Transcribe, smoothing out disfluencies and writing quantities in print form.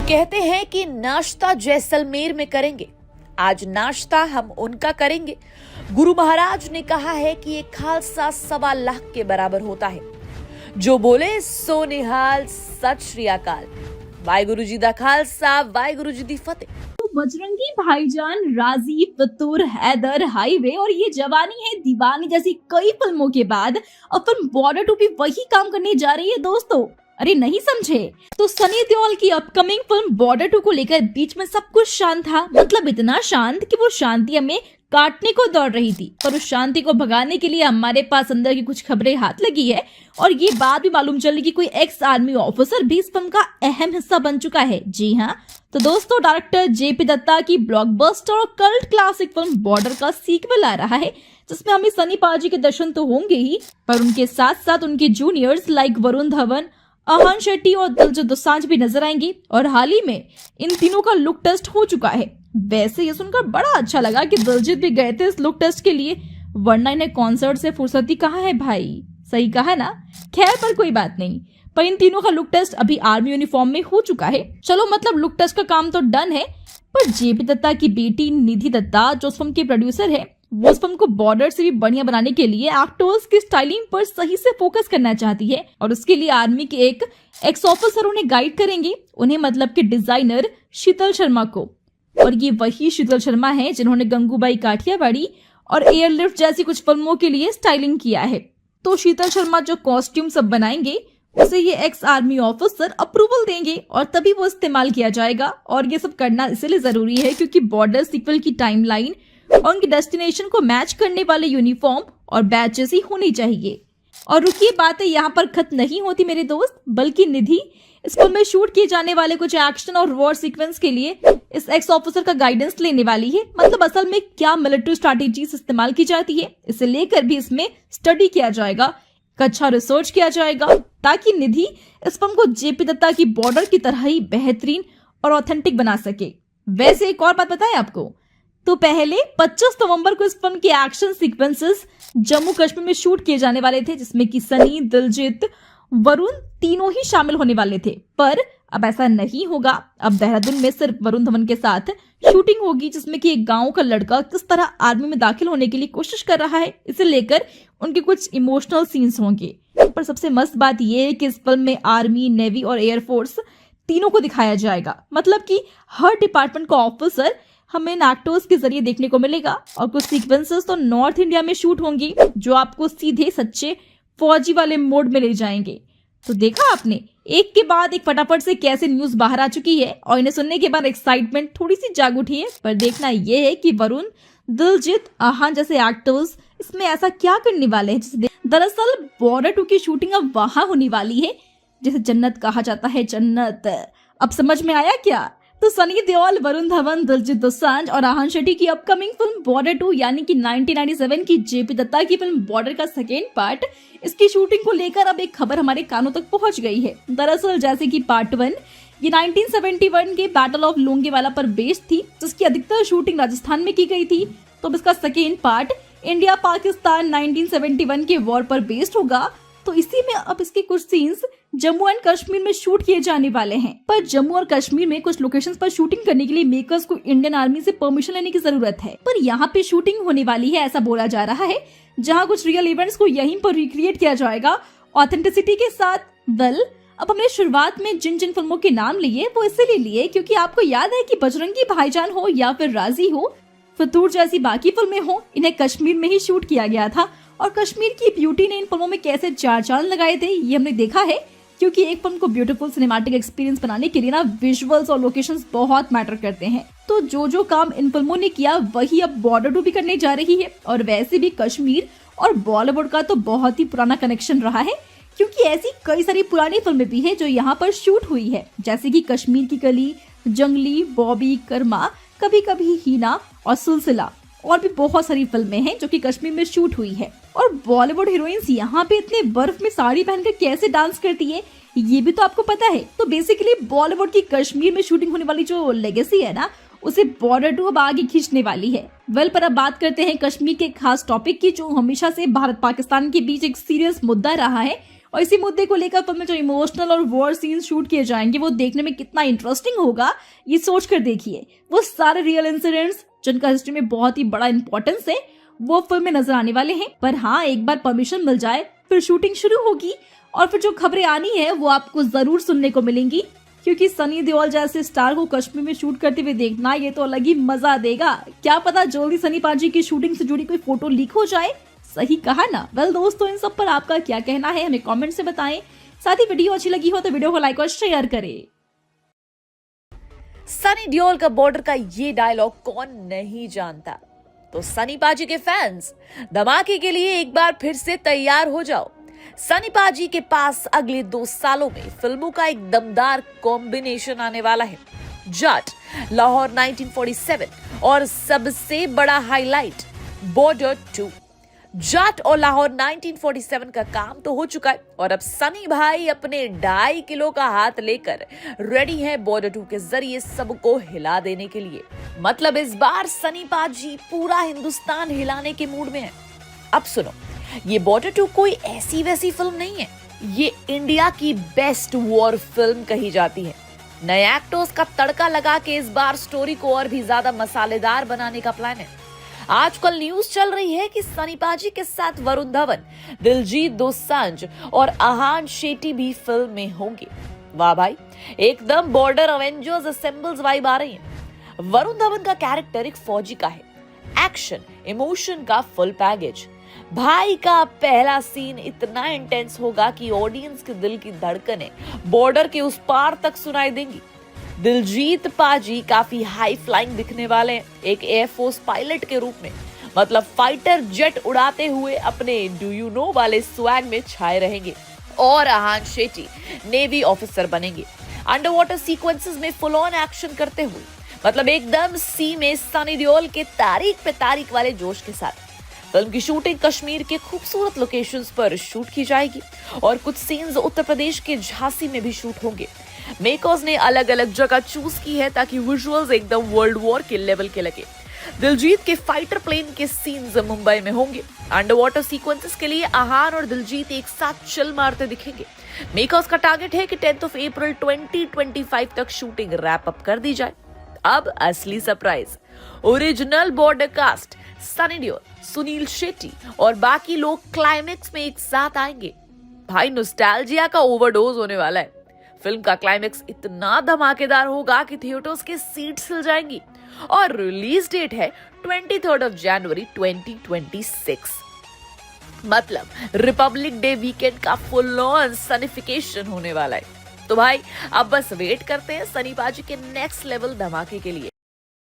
कहते हैं कि नाश्ता जैसलमेर में करेंगे। आज नाश्ता हम उनका करेंगे। गुरु महाराज ने कहा है कि ये खालसा 1.25 लाख के बराबर होता है। जो बोले सो निहाल, सत श्री अकाल। वाहिगुरु जी दा खालसा, वाहिगुरु जी दी फतेह। तो बजरंगी भाईजान, राजी, फितूर, हैदर, हाईवे और ये जवानी है दीवानी जैसी कई फिल्मों के बाद अब फिल्म बॉर्डर 2 भी वही काम करने जा रही है दोस्तों। अरे नहीं समझे? तो सनी देओल की अपकमिंग फिल्म बॉर्डर 2 को लेकर बीच में सब कुछ शांत था, मतलब इतना शांत कि वो शांति हमें काटने को दौड़ रही थी। पर उस शांति को भगाने के लिए हमारे पास अंदर की कुछ खबरें हाथ लगी है और ये बात भी मालूम चली कि कोई एक्स आर्मी ऑफिसर भी इस फिल्म का अहम हिस्सा बन चुका है। जी हाँ, तो दोस्तों डायरेक्टर जेपी दत्ता की ब्लॉकबस्टर और कल्ट क्लासिक फिल्म बॉर्डर का सीक्वल आ रहा है, जिसमें हमें सनी पाजी के दर्शन तो होंगे ही, पर उनके साथ साथ उनके जूनियर्स लाइक वरुण धवन, आहान शेट्टी और दिलजीत दोसांझ भी नजर आएंगे। और हाल ही में इन तीनों का लुक टेस्ट हो चुका है। वैसे ये सुनकर बड़ा अच्छा लगा कि दिलजीत भी गए थे इस लुक टेस्ट के लिए, वरना इन्हें कॉन्सर्ट से फुर्सती कहाँ है भाई। सही कहा ना? खैर, पर कोई बात नहीं। पर इन तीनों का लुक टेस्ट अभी आर्मी यूनिफॉर्म में हो चुका है। चलो, मतलब लुक टेस्ट का काम तो डन है। पर जेपी दत्ता की बेटी निधि दत्ता, जो इस फिल्म की प्रोड्यूसर है, वो इस फिल्म को बॉर्डर से भी बढ़िया बनाने के लिए एक्टर्स की स्टाइलिंग पर सही से फोकस करना चाहती है और उसके लिए आर्मी के एक एक्स ऑफिसर उन्हें गाइड करेंगे, उन्हें मतलब कि डिजाइनर शीतल शर्मा को। और ये वही शीतल शर्मा है जिन्होंने गंगूबाई काठियावाड़ी और एयरलिफ्ट जैसी कुछ फिल्मों के लिए स्टाइलिंग किया है। तो शीतल शर्मा जो कॉस्ट्यूम सब बनाएंगे उसे ये एक्स आर्मी ऑफिसर अप्रूवल देंगे और तभी वो इस्तेमाल किया जाएगा। और ये सब करना इसलिए जरूरी है क्योंकि बॉर्डर सीक्वल की टाइमलाइन और उनकी डेस्टिनेशन को मैच करने वाले यूनिफॉर्म और बैचेस ही होनी चाहिए। और रुकिए, बातें यहाँ पर खत्म नहीं होती मेरे दोस्त, बल्कि निधि इस फिल्म में शूट किए जाने वाले कुछ एक्शन और वॉर सीक्वेंस के लिए इस एक्स ऑफिसर का गाइडेंस लेने वाली है। मतलब असल में क्या मिलिट्री स्ट्रैटेजीज इस्तेमाल की जाती है, इसे लेकर भी इसमें स्टडी किया जाएगा, अच्छा रिसर्च किया जाएगा, ताकि निधि इस फिल्म को जेपी दत्ता की बॉर्डर की तरह ही बेहतरीन और ऑथेंटिक बना सके। वैसे एक और बात बताएं आपको, तो पहले 25 नवंबर को इस फिल्म के एक्शन सीक्वेंसेस जम्मू कश्मीर में शूट किए जाने वाले थे, जिसमें कि सनी, दिलजीत, वरुण तीनों ही शामिल होने वाले थे। पर अब ऐसा नहीं होगा। अब देहरादून में सिर्फ वरुण धवन के साथ शूटिंग होगी, जिसमें कि एक गांव का लड़का किस तरह आर्मी में दाखिल होने के लिए कोशिश कर रहा है, इसे लेकर उनके कुछ इमोशनल सीन्स होंगे। पर सबसे मस्त बात यह है कि इस फिल्म में आर्मी, नेवी और एयरफोर्स तीनों को दिखाया जाएगा। मतलब कि हर डिपार्टमेंट का ऑफिसर हमें इन एक्टर्स के जरिए देखने को मिलेगा। और कुछ सीक्वेंसेस तो नॉर्थ इंडिया में शूट होंगी, जो आपको सीधे सच्चे फौजी वाले मोड में ले जाएंगे। तो देखा आपने, एक के बाद एक फटाफट से कैसे न्यूज बाहर आ चुकी है और इन्हें सुनने के बाद एक्साइटमेंट थोड़ी सी जाग उठी है। पर देखना यह है कि वरुण, दिलजीत, आहान जैसे एक्टर्स इसमें ऐसा क्या करने वाले हैं। दरअसल बॉर्डर 2 की शूटिंग अब वहां होने वाली है जिसे जन्नत कहा जाता है। जन्नत अब समझ में आया क्या? तो सनी देओल, वरुण धवन, दिलजीत दोसांझ और आहान शेट्टी की अपकमिंग फिल्म बॉर्डर 2 यानी कि 1997 की जेपी दत्ता की फिल्म बॉर्डर का सेकेंड पार्ट, इसकी शूटिंग को लेकर अब एक खबर हमारे कानों तक पहुंच गई है। दरअसल जैसे कि पार्ट 1 ये 1971 के बैटल ऑफ लोंगेवाला पर बेस्ड थी, जिसकी अधिकतर शूटिंग राजस्थान में की गई थी। तो अब इसका सेकेंड पार्ट इंडिया पाकिस्तान 1971 के वॉर पर बेस्ड होगा। तो इसी में अब इसके कुछ सीन्स जम्मू एंड कश्मीर में शूट किए जाने वाले हैं। पर जम्मू और कश्मीर में कुछ लोकेशंस पर शूटिंग करने के लिए मेकर्स को इंडियन आर्मी से परमिशन लेने की जरूरत है। पर यहाँ पे शूटिंग होने वाली है, ऐसा बोला जा रहा है, जहाँ कुछ रियल इवेंट्स को यहीं पर रिक्रिएट किया जाएगा ऑथेंटिसिटी के साथ। वेल, अब हमने शुरुआत में जिन जिन फिल्मों के नाम लिए वो इसीलिए लिए क्योंकि आपको याद है कि बजरंगी भाईजान हो या फिर राजी हो, फितूर जैसी बाकी फिल्में हो, इन्हें कश्मीर में ही शूट किया गया था। और कश्मीर की ब्यूटी ने इन फिल्मों में कैसे चार चांद लगाए थे ये हमने देखा है, क्योंकि एक फिल्म को ब्यूटीफुल सिनेमैटिक एक्सपीरियंस बनाने के लिए ना विजुअल्स और लोकेशंस बहुत मैटर करते हैं। तो जो काम इन फिल्मों ने किया वही अब बॉर्डर 2 भी करने जा रही है। और वैसे भी कश्मीर और बॉलीवुड का तो बहुत ही पुराना कनेक्शन रहा है, क्योंकि ऐसी कई सारी पुरानी फिल्में भी है जो यहाँ पर शूट हुई है, जैसे कि कश्मीर की कली, जंगली, बॉबी, कर्मा, कभी कभी हीना और सिलसिला, और भी बहुत सारी फिल्में हैं जो कि कश्मीर में शूट हुई है। और बॉलीवुड हीरोइंस यहाँ पे इतने बर्फ में साड़ी पहनकर कैसे डांस करती है ये भी तो आपको पता है। तो बेसिकली बॉलीवुड की कश्मीर में शूटिंग होने वाली जो लेगेसी है ना, उसे बॉर्डर 2 अब आगे खींचने वाली है। वेल, पर अब बात करते हैं कश्मीर के खास टॉपिक की, जो हमेशा से भारत पाकिस्तान के बीच एक सीरियस मुद्दा रहा है और इसी मुद्दे को लेकर फिल्म में जो इमोशनल और वॉर सीन्स शूट किए जाएंगे वो देखने में कितना इंटरेस्टिंग होगा ये सोचकर देखिए। वो सारे रियल इंसिडेंट्स जिनका हिस्ट्री में बहुत ही बड़ा इंपॉर्टेंस है वो फिल्म में नजर आने वाले हैं। पर हाँ, एक बार परमिशन मिल जाए फिर शूटिंग शुरू होगी और फिर जो खबरें आनी है वो आपको जरूर सुनने को मिलेंगी, क्योंकि सनी देओल जैसे स्टार को कश्मीर में शूट करते हुए देखना ये तो अलग ही मजा देगा। क्या पता जल्दी सनी पाजी की शूटिंग से जुड़ी कोई फोटो लीक हो जाए। सही कहा ना। वेल दोस्तों, इन सब पर आपका क्या कहना है हमें कमेंट से बताएं। साथ ही वीडियो अच्छी लगी हो तो वीडियो को लाइक और शेयर करें। सनी देओल का बॉर्डर का ये डायलॉग कौन नहीं जानता। तो सनी पाजी के फैंस, धमाके के लिए एक बार फिर से तैयार हो जाओ। सनी पाजी के पास अगले 2 सालों में फिल्मों का एक दमदार कॉम्बिनेशन आने वाला है। जाट, लाहौर 1947 और सबसे बड़ा हाईलाइट बॉर्डर 2। जाट और लाहौर 1947 का काम तो हो चुका है और अब सनी भाई अपने 2.5 किलो का हाथ लेकर रेडी है बॉर्डर 2 के जरिए सबको हिला देने के लिए। मतलब इस बार सनी पाजी पूरा हिंदुस्तान हिलाने के मूड में है। अब सुनो, ये बॉर्डर 2 कोई ऐसी वैसी फिल्म नहीं है, ये इंडिया की बेस्ट वॉर फिल्म कही जाती है। नए एक्टर्स का तड़का लगा के इस बार स्टोरी को और भी ज्यादा मसालेदार बनाने का प्लान है। आजकल न्यूज चल रही है कि सनी पाजी के साथ वरुण धवन, दिलजीत दोसांझ और आहान शेट्टी भी फिल्म में होंगे। वाह भाई, एकदम बॉर्डर अवेंजर्स असेंबल्स वाइब आ रही है। वरुण धवन का कैरेक्टर एक फौजी का है, एक्शन इमोशन का फुल पैकेज। भाई का पहला सीन इतना इंटेंस होगा कि ऑडियंस के दिल की धड़कनें बॉर्डर के उस पार तक सुनाई देंगी। दिलजीत पाजी काफी हाई फ्लाइंग दिखने वाले हैं, एक एयरफोर्स पायलट के रूप में। मतलब फाइटर जेट उड़ाते हुए अपने डू यू नो वाले स्वैग में छाए रहेंगे। और आहान शेट्टी नेवी ऑफिसर बनेंगे, अंडर वाटर सीक्वेंसेस में फुल ऑन एक्शन करते हुए। मतलब एकदम सी में सनी देओल के तारीख पे तारीख वाले जोश के साथ। फिल्म की शूटिंग कश्मीर के खूबसूरत लोकेशंस पर शूट की जाएगी और कुछ सीन्स उत्तर प्रदेश के झांसी में भी शूट होंगे। मेकर्स ने अलग अलग जगह चूज की है ताकि विजुअल्स एकदम वर्ल्ड वॉर के लेवल के लगे। दिलजीत के फाइटर प्लेन के सीन्स मुंबई में होंगे। अंडर वाटर सीक्वेंसेस के लिए आहान और दिलजीत एक साथ चिल मारते दिखेंगे। मेकर्स का टारगेट है कि 10 अप्रैल 2025 तक शूटिंग रैप अप कर दी जाए। अब असली surprise, original Border cast Sunny Deol, Suniel Shetty और बाकी लोग क्लाइमेक्स में एक साथ आएंगे। भाई नॉस्टैल्जिया का ओवरडोज होने वाला है। फिल्म का क्लाइमेक्स इतना धमाकेदार होगा कि थिएटर्स के सीट्स हिल जाएंगी और रिलीज डेट है 23 जनवरी 2026। मतलब रिपब्लिक डे वीकेंड का फुल ऑन सनिफिकेशन होने वाला है। तो भाई अब बस वेट करते हैं सनी पाजी के नेक्स्ट लेवल धमाके के लिए।